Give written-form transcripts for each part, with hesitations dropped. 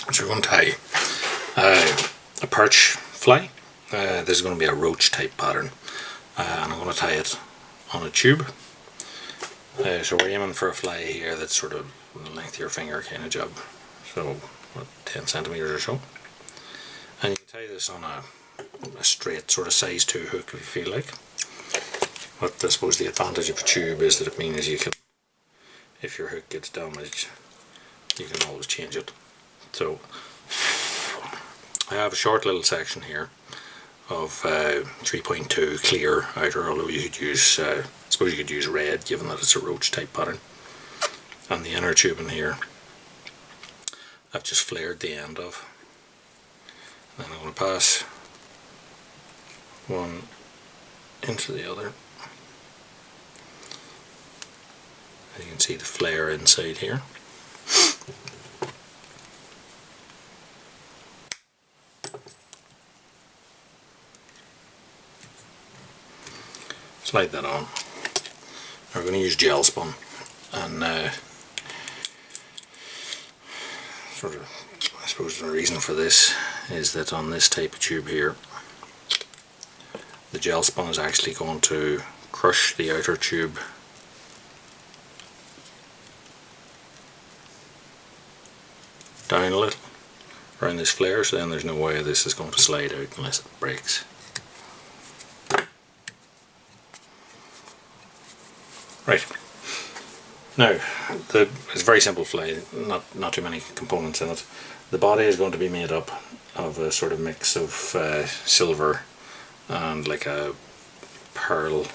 So we're going to tie a perch fly. This is going to be a roach type pattern, and I'm going to tie it on a tube. So we're aiming for a fly here that's sort of the length of your finger kind of job, so what, 10 centimeters or so. And you can tie this on a straight sort of size 2 hook if you feel like. But I suppose the advantage of a tube is that it means you can, if your hook gets damaged, you can always change it. So I have a short little section here of 3.2 clear outer, although you could use, I suppose you could use red given that it's a roach type pattern. And the inner tube in here I've just flared the end of. And I'm going to pass one into the other. You can see the flare inside here. Slide that on. We're going to use gel spun, and sort of, I suppose the reason for this is that on this type of tube here, the gel spun is actually going to crush the outer tube down a little around this flare, so then there's no way this is going to slide out unless it breaks. Right, now it's a very simple fly, not too many components in it. The body is going to be made up of a sort of mix of silver and like a pearl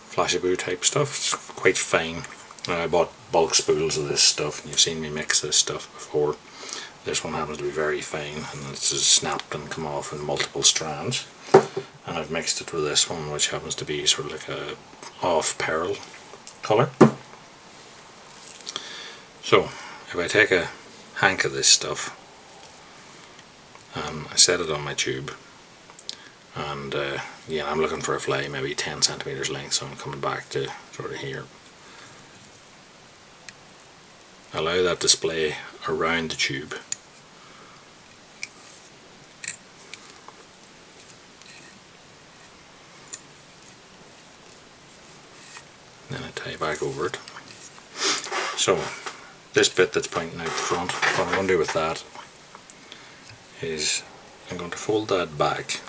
flashabou type stuff. It's quite fine. I bought bulk spools of this stuff, and you've seen me mix this stuff before. This one happens to be very fine, and it's just snapped and come off in multiple strands. And I've mixed it with this one, which happens to be sort of like a off pearl colour. So if I take a hank of this stuff, I set it on my tube, and yeah, I'm looking for a fly maybe 10 centimeters length, so I'm coming back to sort of here. Allow that display around the tube. Then I tie back over it. So this bit that's pointing out the front, what I'm going to do with that is I'm going to fold that back,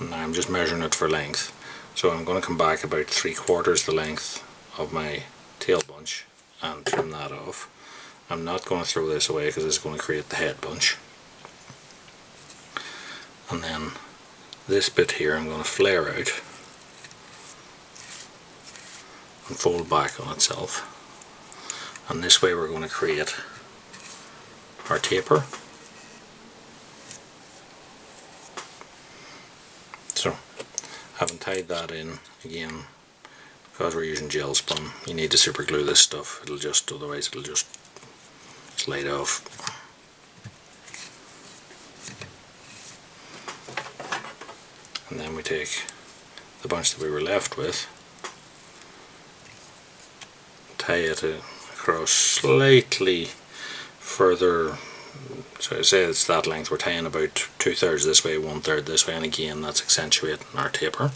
and now I'm just measuring it for length. So I'm going to come back about 3/4 the length of my tail bunch and trim that off. I'm not going to throw this away because it's going to create the head bunch. And then this bit here I'm going to flare out and fold back on itself, and this way we're going to create our taper. So having tied that in, again, because we're using gel spun, you need to super glue this stuff. Otherwise it'll just slide off. And then we take the bunch that we were left with, tie it across slightly further. So I say it's that length, we're tying about 2/3 this way, 1/3 this way, and again that's accentuating our taper.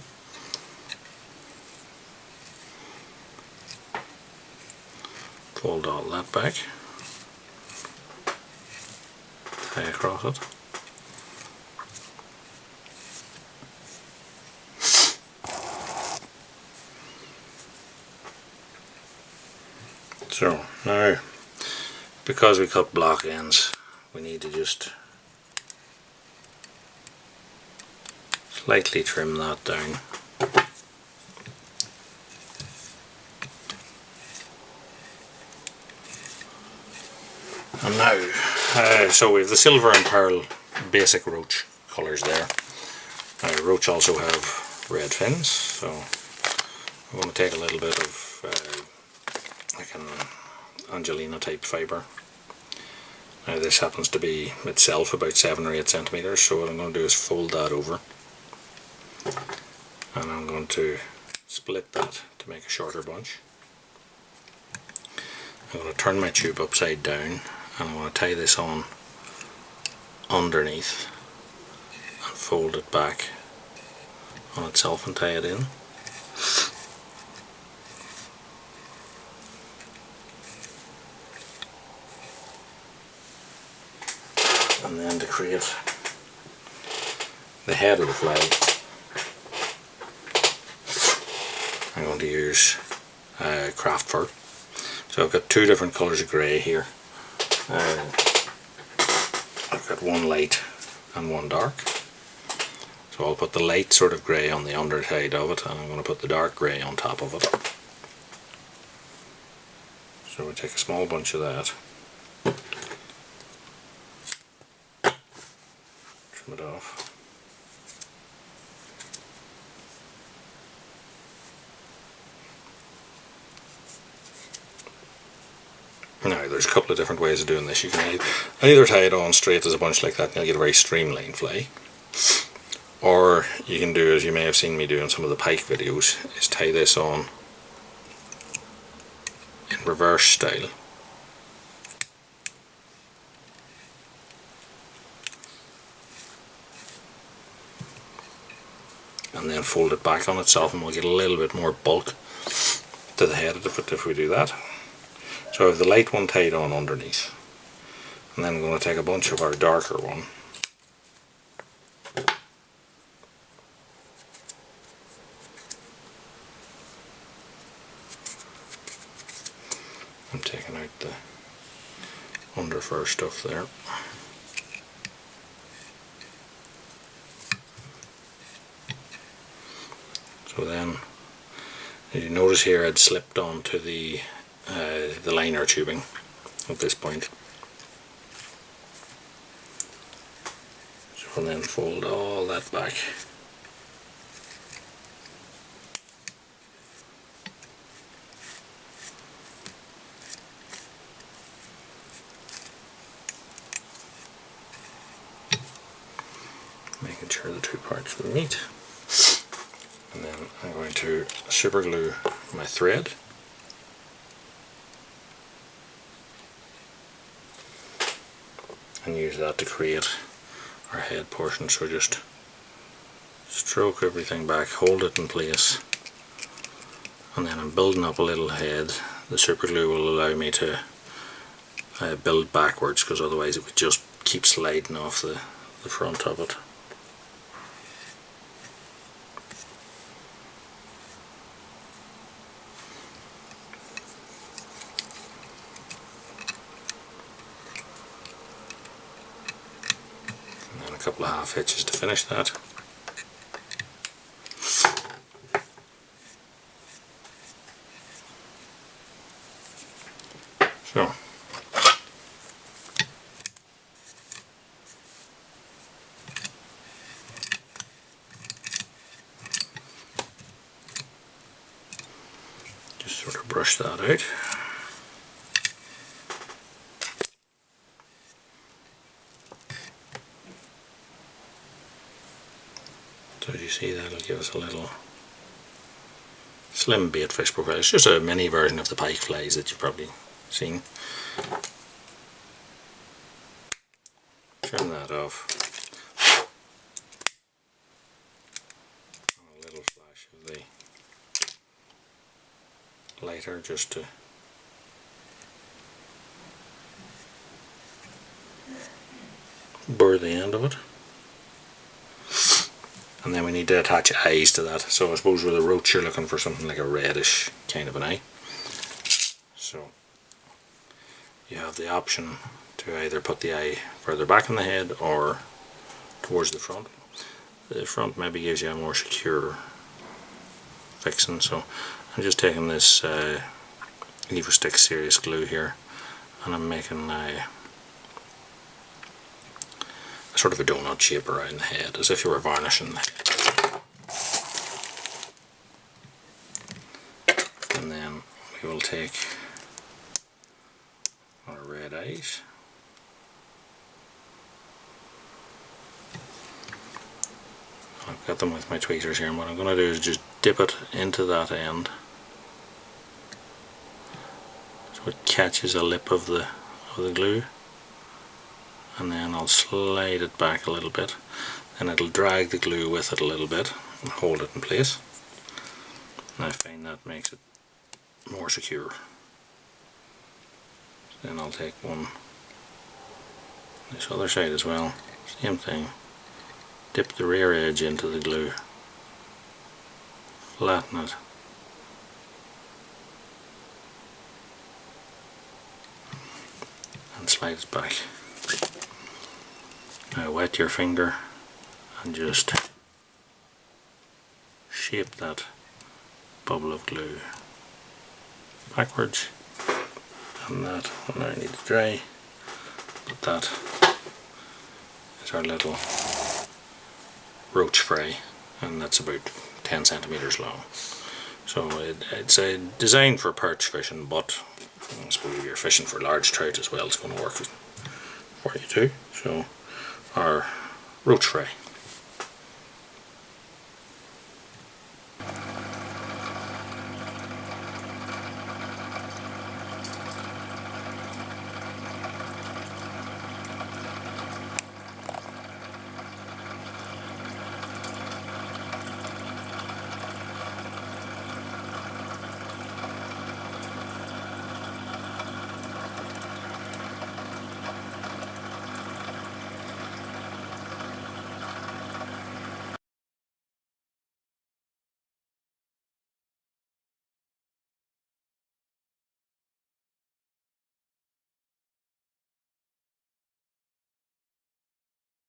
Fold all that back, tie across it. So now, because we cut block ends, we need to just slightly trim that down. And now, so we have the silver and pearl basic roach colours there. Roach also have red fins, so I'm going to take a little bit of like an Angelina type fibre. Now this happens to be itself about 7 or 8 centimeters, so what I'm going to do is fold that over, and I'm going to split that to make a shorter bunch. I'm going to turn my tube upside down and I'm going to tie this on underneath and fold it back on itself and tie it in. And then to create the head of the flag, I'm going to use craft fur. So I've got two different colours of grey here. I've got one light and one dark. So I'll put the light sort of grey on the underside of it, and I'm going to put the dark grey on top of it. So we take a small bunch of that, trim it off. Now there's a couple of different ways of doing this. You can either tie it on straight as a bunch like that and you'll get a very streamlined fly, or you can do, as you may have seen me do in some of the pike videos, is tie this on in reverse style. And then fold it back on itself, and we'll get a little bit more bulk to the head of it if we do that. So I have the light one tied on underneath, and then I'm going to take a bunch of our darker one I'm taking out the under fur stuff there. So then, as you notice here, I'd slipped onto the liner tubing at this point. So I'll then fold all that back. Making sure the two parts will meet. And then I'm going to super glue my thread. And use that to create our head portion. So just stroke everything back, hold it in place, and then I'm building up a little head. The super glue will allow me to build backwards, because otherwise it would just keep sliding off the front of it. And a couple of half hitches to finish that. So just sort of brush that out. So as you see, that'll give us a little slim baitfish profile. It's just a mini version of the pike flies that you've probably seen. Trim that off. A little flash of the lighter just to burr the end of it. And then we need to attach eyes to that. So I suppose with a roach you're looking for something like a reddish kind of an eye. So you have the option to either put the eye further back in the head or towards the front. The front maybe gives you a more secure fixing. So I'm just taking this EvoStix Serious Glue here, and I'm making a sort of a donut shape around the head, as if you were varnishing the head. And then we will take our red eyes, I've got them with my tweezers here, and what I'm going to do is just dip it into that end. So so it catches a lip of the glue, and then I'll slide it back a little bit, and it'll drag the glue with it a little bit and hold it in place. And I find that makes it more secure. Then I'll take one this other side as well, same thing, dip the rear edge into the glue, flatten it, and slide it back. Now wet your finger and just shape that bubble of glue backwards, and that will now need to dry, but that is our little roach fry, and that's about 10 centimeters long. So it's designed for perch fishing, but I suppose if you're fishing for large trout as well, it's going to work for you too. So our roach fry.